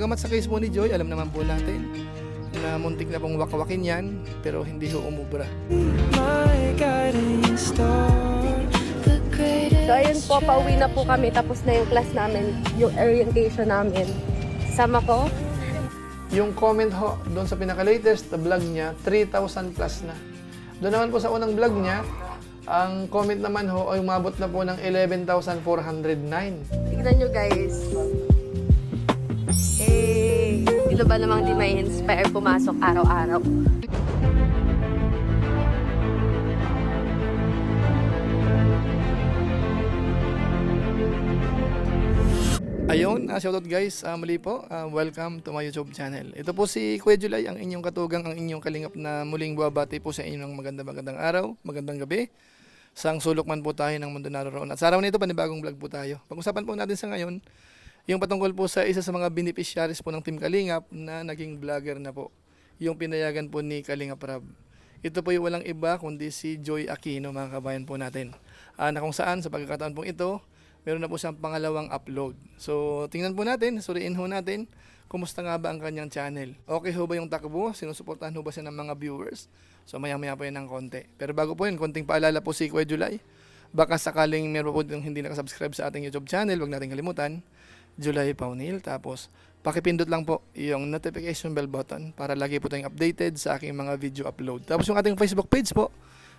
Bagamat sa case po ni Joy, alam naman po natin na muntik na pong wakwakin yan, pero hindi ho umubra. So ayun po, pauwi na po kami, tapos na yung class namin, yung orientation namin. Sama ko. Yung comment ho, doon sa pinaka-latest na vlog niya, 3,000 plus na. Doon naman po sa unang vlog niya, ang comment naman ho ay umabot na po ng 11,409. Tignan nyo guys. Hey! Sino ba namang di may inspire pumasok araw-araw? Ayun, shoutout guys, muli po, welcome to my YouTube channel. Ito po si Kuya July, ang inyong katugang, ang inyong kalingap na muling buwabati po sa inyo ng magandang araw, magandang gabi. Sang sulok man po tayo ng mundo naroon. At sa araw nito, panibagong vlog po tayo. Pag-usapan po natin sa ngayon, yung patungkol po sa isa sa mga beneficiaries po ng Team Kalingap na naging vlogger na po. Yung pinayagan po ni Kalingap Rab. Ito po yung walang iba kundi si Joy Aquino, mga kabayan po natin. Na kung saan sa pagkakataon pong ito, meron na po siyang pangalawang upload. So, tingnan po natin, suriin ho natin, kumusta nga ba ang kanyang channel. Okay ho ba yung takbo? Sinusuportahan ho ba siya ng mga viewers? So, maya-maya po yan ng konti. Pero bago po yun, konting paalala po si Kuya July. Baka sakaling meron po yung hindi nakasubscribe sa ating YouTube channel, wag natin kalimutan, July Paunil. Tapos, pakipindot lang po yung notification bell button para lagi po tayong updated sa aking mga video upload. Tapos yung ating Facebook page po,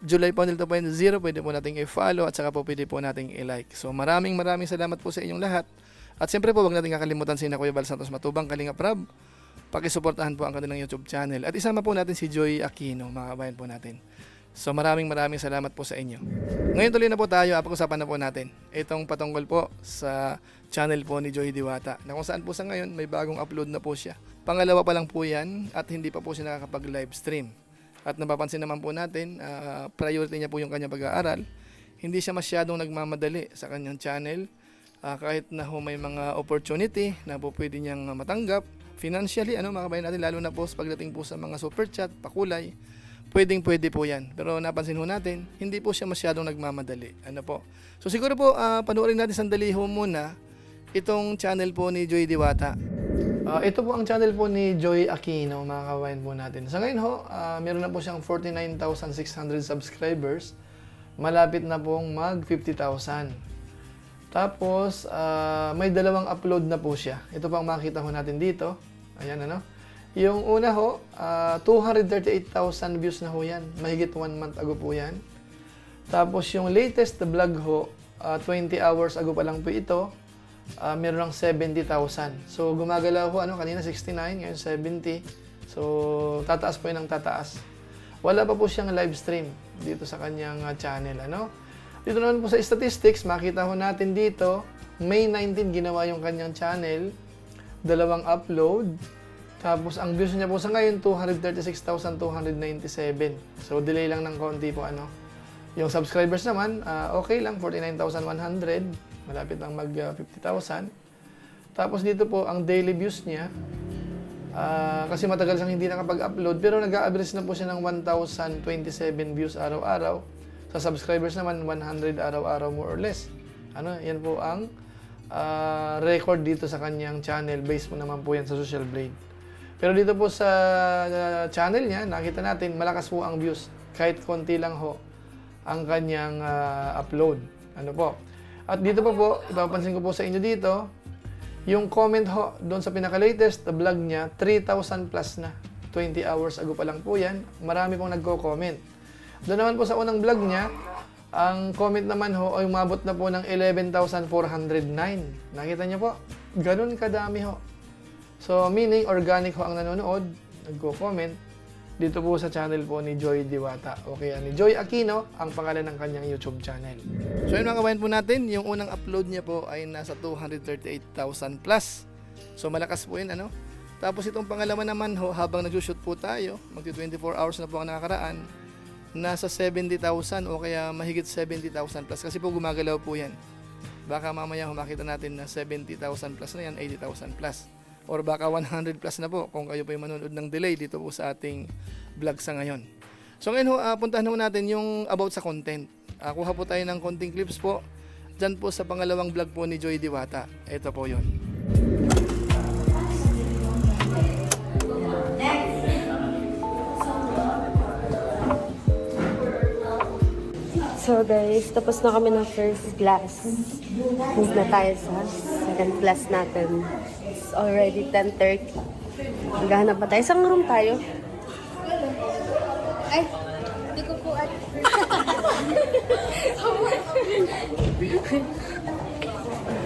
July Paunil 2.0, pwede po nating i-follow at saka po pwede po nating i-like. So maraming salamat po sa inyong lahat. At siyempre po, wag natin kakalimutan si Kuya Bal Santos Matubang, Kalingap Rab. Pakisuportahan po ang kanilang YouTube channel. At isama po natin si Joy Aquino, mga kabayan po natin. So maraming salamat po sa inyo. Ngayon tuloy na po tayo, pag-usapan na po natin itong patungkol po sa channel po ni Joy Diwata, na kung saan po sa ngayon may bagong upload na po siya. Pangalawa pa lang po yan at hindi pa po siya nakakapag-live stream. At napapansin naman po natin, priority niya po yung kanyang pag-aaral. Hindi siya masyadong nagmamadali sa kanyang channel. Kahit na may mga opportunity na po pwede niyang matanggap. Financially, mga kabayan natin, lalo na po pagdating po sa mga super chat, pakulay, pwede po yan. Pero napansin ho natin, hindi po siya masyadong nagmamadali. So siguro po, panoorin natin sandali ho muna itong channel po ni Joy Diwata. Ito po ang channel po ni Joy Aquino, mga kabayan po natin. Sa ngayon ho, meron na po siyang 49,600 subscribers. Malapit na pong mag 50,000. Tapos, may dalawang upload na po siya. Ito po ang makita ho natin dito. Ayan, Yung una ho, 238,000 views na ho yan. Mahigit 1 month ago po yan. Tapos, yung latest vlog ho, 20 hours ago pa lang po ito. Meron ng 70,000. So, gumagalaw ho, kanina 69, ngayon 70. So, tataas po yun ng tataas. Wala pa po siyang live stream dito sa kanyang channel, Dito naman po sa statistics, makita ho natin dito, May 19 ginawa yung kanyang channel, dalawang upload. Tapos, ang views niya po sa ngayon, 236,297. So, delay lang ng konti po, Yung subscribers naman, okay lang, 49,100. Malapit lang mag 50,000. Tapos dito po, ang daily views niya, kasi matagal siyang hindi nakapag-upload, pero nag-a-average na po siya ng 1,027 views araw-araw. Sa subscribers naman, 100 araw-araw more or less. Yan po ang record dito sa kanyang channel. Based mo naman po yan sa Social Blade. Pero dito po sa channel niya, nakita natin, malakas po ang views. Kahit konti lang ho ang kanyang upload. At dito po, ipapansin ko po sa inyo dito, yung comment ho, doon sa pinaka-latest na vlog niya, 3,000 plus na. 20 hours ago pa lang po yan. Marami pong nagko-comment. Doon naman po sa unang vlog niya, ang comment naman ho ay umabot na po ng 11,409. Nakita niyo po? Ganun kadami ho. So, meaning organic ho ang nanonood, nagko-comment. Dito po sa channel po ni Joy Diwata. Okay, ni Joy Aquino, ang pangalan ng kanyang YouTube channel. So yun mga kabayan po natin, yung unang upload niya po ay nasa 238,000 plus. So malakas po yun, Tapos itong pangalawa naman ho, habang nag-shoot po tayo, magti 24 hours na po ang nakakaraan, nasa 70,000 o kaya mahigit 70,000 plus. Kasi po gumagalaw po yan. Baka mamaya makita natin na 70,000 plus na yan, 80,000 plus. Or baka 100 plus na po kung kayo po yung manonood ng delay dito po sa ating vlog sa ngayon. So ngayon puntahan natin yung about sa content. Kuha po tayo ng konting clips po dyan po sa pangalawang vlog po ni Joy Diwata. Ito po yun. So guys, tapos na kami ng first class. Move na tayo sa second class natin. It's already 10:30. Maghahanap pa tayo. Saan room tayo? Ay, hindi ko po at...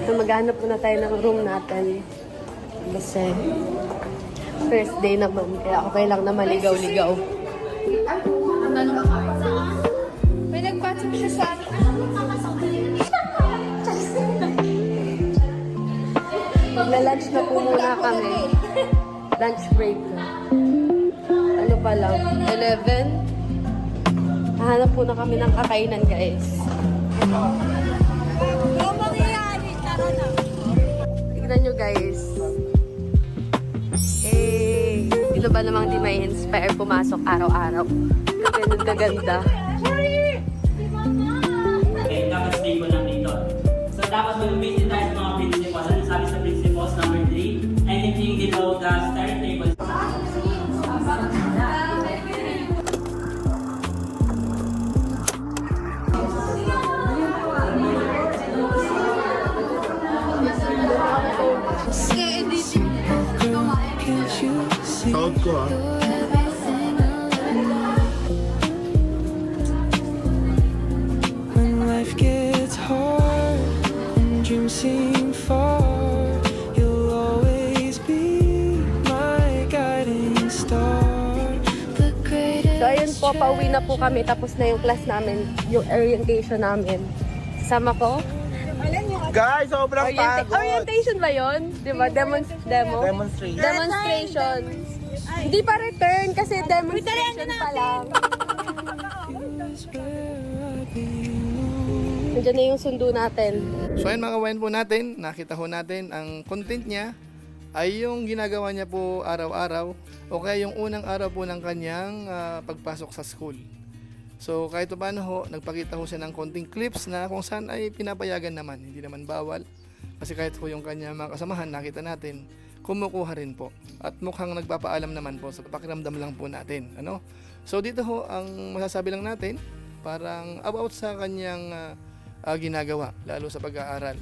So, maghanap muna tayo ng room natin. Kasi first day naman, kaya okay lang na maligaw-ligaw. May nagpatong siya sa akin. Magla-lunch na po muna kami. Lunch break na. Ano pa lang? 11. Hahanap po na kami ng kakainan, guys. Ano mangyayari? Tara na. Tignan nyo, guys. Sino ba namang di may inspire pumasok araw-araw? Ganun kaganda. Okay, dapat stay ko lang dito. So, dapat mag-visit tayo sa mga principles. Ano sabi sa principles number 3? Anything below the study table. South ko ah. When life gets hard and dreams seem far, you'll always be my guiding star. The greatest So, ayun po, pauwi na po kami. Tapos na yung class namin, yung orientation namin. Kasama ko. Guys, sobrang pagod. Orientation ba yun? Di ba? Demonstration. Demonstration. Hindi pa return kasi demonstration pa lang. is where I belong. Nandiyan na yung sundo natin. So ayun mga kawain po natin, nakita ho natin ang content niya ay yung ginagawa niya po araw-araw o kaya yung unang araw po ng kanyang pagpasok sa school. So kahit paano ho, nagpakita ho siya ng konting clips na kung saan ay pinapayagan naman, hindi naman bawal. Kasi kahit po yung kanyang mga kasamahan, nakita natin, kumukuha rin po. At mukhang nagpapaalam naman po sa pakiramdam lang po natin. Ano? So dito ho, ang masasabi lang natin, parang about sa kanyang ginagawa, lalo sa pag-aaral.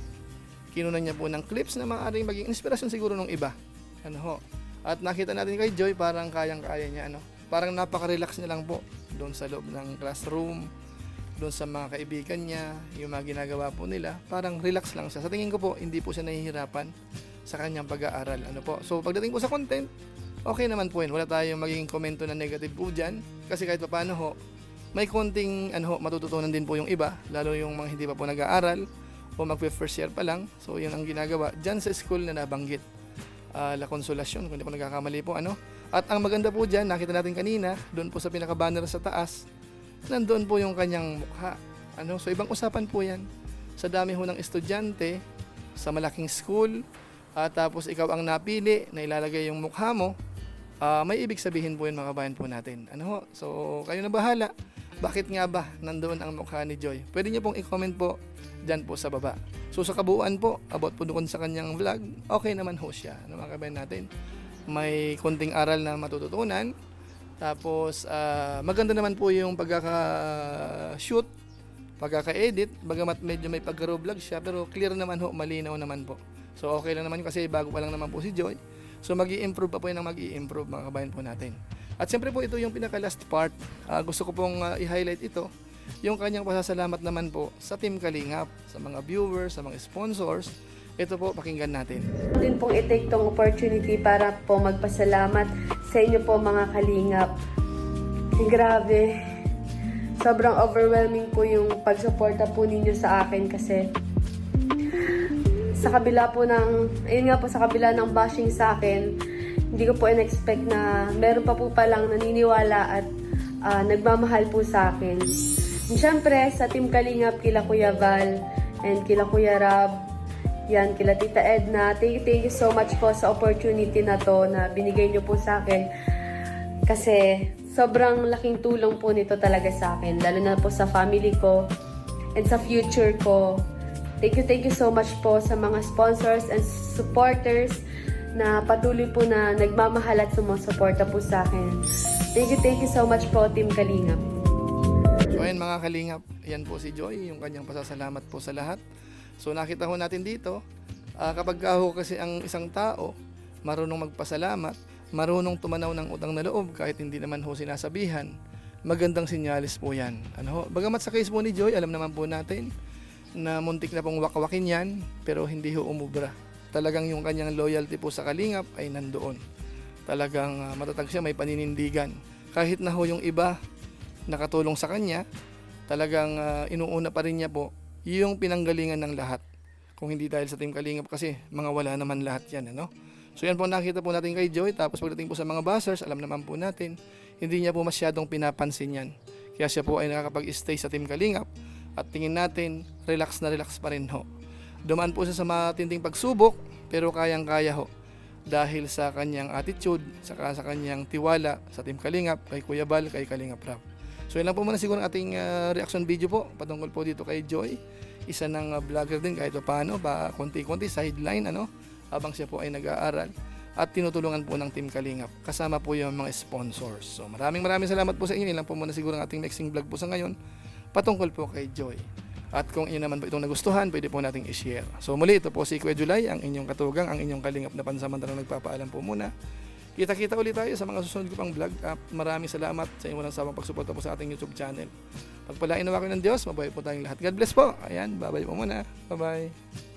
Kinunan niya po ng clips na maaaring maging inspirasyon siguro ng iba. Ano ho? At nakita natin kay Joy, parang kayang-kaya niya. Ano? Parang napaka-relax niya lang po doon sa loob ng classroom, doon sa mga kaibigan niya, yung mga ginagawa po nila, parang relax lang siya. Sa tingin ko po, hindi po siya nahihirapan sa kanyang pag-aaral. Ano po? So, pagdating po sa content, okay naman po yun. Wala tayong magiging komento na negative po dyan. Kasi kahit pa paano ho, may konting matututunan din po yung iba, lalo yung mga hindi pa po nag-aaral o mag-first year pa lang. So, yun ang ginagawa dyan sa school na nabanggit. La Consolacion, kung hindi ko nagkakamali po. At ang maganda po dyan, nakita natin kanina, doon po sa pinaka-banner sa taas, nandoon po yung kanyang mukha. So, ibang usapan po yan. Sa dami ho ng estudyante, sa malaking school, tapos ikaw ang napili na ilalagay yung mukha mo, may ibig sabihin po yun mga kabayan po natin. So, kayo na bahala. Bakit nga ba nandoon ang mukha ni Joy? Pwede niyo pong i-comment po dyan po sa baba. So, sa kabuuan po, about po doon sa kanyang vlog, okay naman ho siya. Mga kabayan natin. May konting aral na matututunan. Tapos, maganda naman po yung pagkaka-shoot, pagkaka-edit. Bagamat medyo may pagka-vlog siya, pero clear naman ho, malinaw naman po. So, okay lang naman kasi bago pa lang naman po si Joy. So, mag-i-improve pa po yun ang mag-i-improve mga kabayan po natin. At siyempre po, ito yung pinaka-last part. Gusto ko pong i-highlight ito. Yung kanyang pasasalamat naman po sa Team Kalingap, sa mga viewers, sa mga sponsors. Ito po, pakinggan natin. Din pong i-take tong opportunity para po magpasalamat sa inyo po mga Kalingap. Grabe. Sobrang overwhelming po yung pagsuporta po ninyo sa akin kasi sa kabila po ng, ayun nga po, sa kabila ng bashing sa akin, hindi ko po in-expect na meron pa po palang naniniwala at nagmamahal po sa akin. And syempre, sa Team Kalingap, kila Kuya Val and kila Kuya Rab, yan, kila Tita Edna, thank you so much po sa opportunity na to na binigay nyo po sa akin. Kasi sobrang laking tulong po nito talaga sa akin, lalo na po sa family ko and sa future ko. Thank you so much po sa mga sponsors and supporters na patuloy po na nagmamahal at sumusuporta po sa akin. Thank you so much po, Team Kalingap. So ayun mga kalingap, yan po si Joy, yung kanyang pasasalamat po sa lahat. So nakita ho natin dito, kapag ho kasi ang isang tao marunong magpasalamat, marunong tumanaw ng utang na loob kahit hindi naman ho sinasabihan, magandang sinyalis po yan. Ano ho? Bagamat sa case po ni Joy, alam naman po natin na muntik na pong wakwakin yan, pero hindi ho umubra. Talagang yung kanyang loyalty po sa kalingap ay nandoon. Talagang matatag siya, may paninindigan. Kahit na ho yung iba nakatulong sa kanya, talagang inuuna pa rin niya po yung pinanggalingan ng lahat. Kung hindi dahil sa Team Kalingap kasi mga wala naman lahat yan. Ano? So yan po nakita po natin kay Joy. Tapos pagdating po sa mga buzzers, alam naman po natin, hindi niya po masyadong pinapansin yan. Kaya siya po ay nakakapag-stay sa Team Kalingap at tingin natin, relax na relax pa rin ho. Dumaan po siya sa matinding pagsubok, pero kayang-kaya ho. Dahil sa kanyang attitude, saka sa kanyang tiwala sa Team Kalingap, kay Kuya Bal, kay Kalingap Rap. So yun lang po muna siguro ang ating reaction video po patungkol po dito kay Joy. Isa ng vlogger din kahit paano, konti-konti sideline habang siya po ay nag-aaral at tinutulungan po ng Team Kalingap. Kasama po yung mga sponsors. So maraming salamat po sa inyo. Yun lang po muna siguro ang ating mixing vlog po sa ngayon patungkol po kay Joy. At kung inyo naman po itong nagustuhan, pwede po nating i-share. So muli, ito po si Kuya July, ang inyong katugang, ang inyong Kalingap na pansamantalang nagpapaalam po muna. Kita-kita ulit tayo sa mga susunod ko pang vlog. Maraming salamat sa inyong walang sawang pagsuporta po sa ating YouTube channel. Pagpalain nawa ko ng Diyos, mabuhay po tayong lahat. God bless po. Ayan, bye-bye po muna. Bye-bye.